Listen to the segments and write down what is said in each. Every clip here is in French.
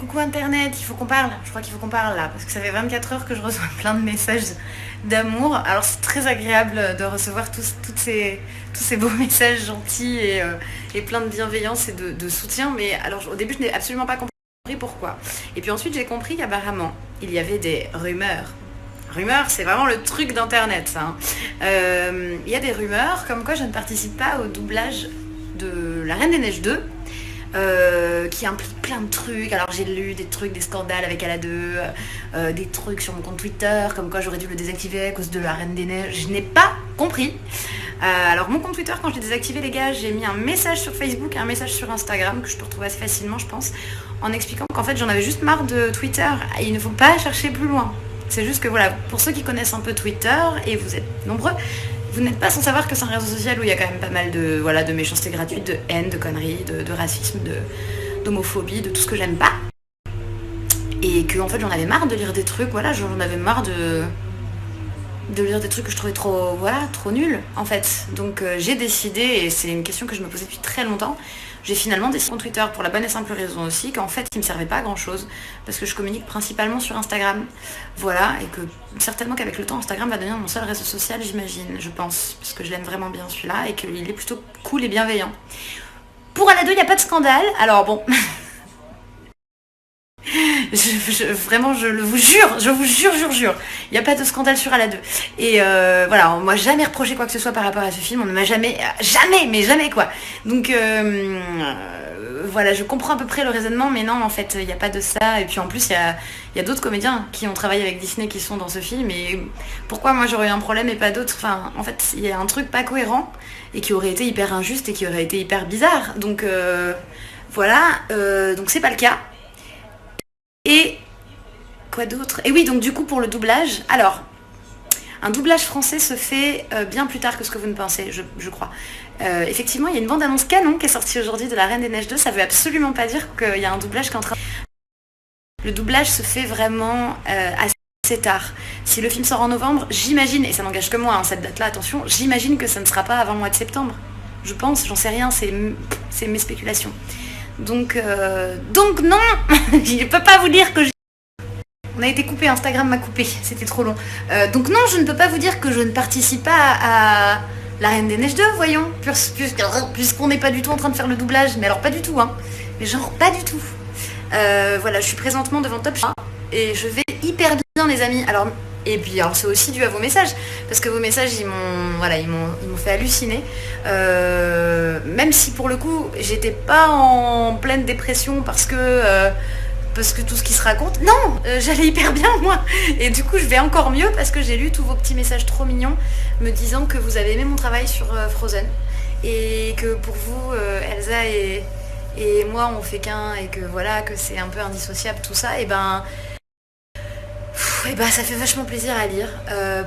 Coucou Internet, il faut qu'on parle. Je crois qu'il faut qu'on parle là, parce que ça fait 24 heures que je reçois plein de messages d'amour. Alors c'est très agréable de recevoir tous ces beaux messages gentils et plein de bienveillance et de soutien. Mais alors au début, je n'ai absolument pas compris pourquoi. Et puis ensuite, j'ai compris qu'apparemment, il y avait des rumeurs. Rumeurs, c'est vraiment le truc d'Internet, ça. Hein. Il y a des rumeurs comme quoi je ne participe pas au doublage de La Reine des Neiges 2. Qui implique plein de trucs. Alors j'ai lu des trucs, des scandales avec Ala2, des trucs sur mon compte Twitter, comme quoi j'aurais dû le désactiver à cause de La Reine des Neiges. Je n'ai pas compris. Alors mon compte Twitter, quand je l'ai désactivé, les gars, j'ai mis un message sur Facebook et un message sur Instagram, que je peux retrouver assez facilement, je pense, en expliquant qu'en fait j'en avais juste marre de Twitter. Et il ne faut pas chercher plus loin. C'est juste que voilà, pour ceux qui connaissent un peu Twitter, et vous êtes nombreux, vous n'êtes pas sans savoir que c'est un réseau social où il y a quand même pas mal de méchanceté gratuite, de haine, de conneries, de racisme, d'homophobie, de tout ce que j'aime pas. Et que en fait j'en avais marre de lire des trucs, voilà, j'en avais marre de lire des trucs que je trouvais trop nuls en fait. Donc j'ai décidé, et c'est une question que je me posais depuis très longtemps, j'ai finalement décidé sur Twitter pour la bonne et simple raison aussi qu'en fait il me servait pas à grand chose parce que je communique principalement sur Instagram, voilà, et que certainement qu'avec le temps Instagram va devenir mon seul réseau social, j'imagine, je pense, parce que je l'aime vraiment bien celui-là et qu'il est plutôt cool et bienveillant. Pour Ala2, il n'y a pas de scandale, alors bon. Vraiment, je vous jure, il n'y a pas de scandale sur Ala2. Et voilà, on m'a jamais reproché quoi que ce soit par rapport à ce film, on ne m'a jamais quoi. Donc voilà, je comprends à peu près le raisonnement, mais non, en fait, il n'y a pas de ça. Et puis en plus, il y a d'autres comédiens qui ont travaillé avec Disney qui sont dans ce film. Et pourquoi moi j'aurais eu un problème et pas d'autres? Enfin, en fait, il y a un truc pas cohérent et qui aurait été hyper injuste et qui aurait été hyper bizarre. Donc voilà, donc c'est pas le cas. Et quoi d'autre? Et oui, donc du coup pour le doublage, alors un doublage français se fait bien plus tard que ce que vous ne pensez, je crois. Effectivement, il y a une bande-annonce canon qui est sortie aujourd'hui de La Reine des Neiges 2, ça veut absolument pas dire qu'il y a un doublage qui est en train... Le doublage se fait vraiment assez tard. Si le film sort en novembre, j'imagine, et ça n'engage que moi, hein, cette date-là, attention, j'imagine que ça ne sera pas avant le mois de septembre. Je pense, j'en sais rien, c'est mes spéculations. Donc non, je peux pas vous dire que on a été coupé, Instagram m'a coupé, c'était trop long. Donc non, je ne peux pas vous dire que je ne participe pas à La Reine des Neiges 2, voyons, puisqu'on n'est pas du tout en train de faire le doublage, mais alors pas du tout, hein, mais genre pas du tout. Voilà, je suis présentement devant Top Chef et je vais hyper bien, les amis. Alors, et puis alors c'est aussi dû à vos messages, parce que vos messages ils m'ont fait halluciner. Même si pour le coup j'étais pas en pleine dépression parce que tout ce qui se raconte, non, j'allais hyper bien moi. Et du coup je vais encore mieux parce que j'ai lu tous vos petits messages trop mignons me disant que vous avez aimé mon travail sur Frozen et que pour vous Elsa et moi on fait qu'un et que voilà, que c'est un peu indissociable tout ça. Et bah ça fait vachement plaisir à lire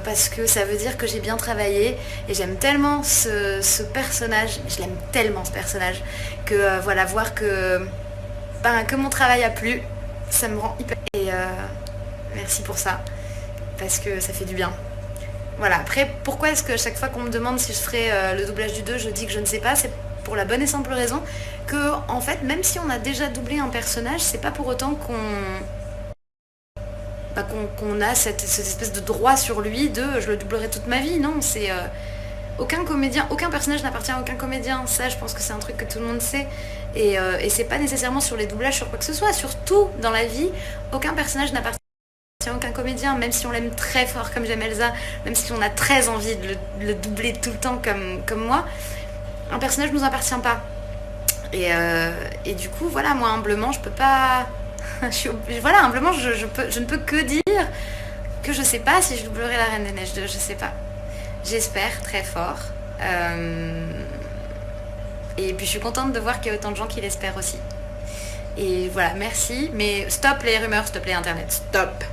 parce que ça veut dire que j'ai bien travaillé et j'aime tellement ce personnage, je l'aime tellement ce personnage que voilà, voir que mon travail a plu, ça me rend hyper... Et merci pour ça, parce que ça fait du bien. Voilà, après pourquoi est-ce que chaque fois qu'on me demande si je ferai le doublage du 2, je dis que je ne sais pas, c'est pour la bonne et simple raison que en fait même si on a déjà doublé un personnage, c'est pas pour autant qu'on a cette espèce de droit sur lui de je le doublerai toute ma vie. Non, c'est aucun comédien, aucun personnage n'appartient à aucun comédien. Ça, je pense que c'est un truc que tout le monde sait. Et c'est pas nécessairement sur les doublages, sur quoi que ce soit. Surtout dans la vie, aucun personnage n'appartient à aucun comédien. Même si on l'aime très fort comme j'aime Elsa, même si on a très envie de le doubler tout le temps comme moi, un personnage ne nous appartient pas. Et du coup, voilà, moi humblement, je peux pas... voilà, humblement, je ne peux que dire que je sais pas si je doublerai La Reine des Neiges 2, je sais pas. J'espère très fort. Et puis je suis contente de voir qu'il y a autant de gens qui l'espèrent aussi. Et voilà, merci. Mais stop les rumeurs, s'il te plaît, Internet. Stop.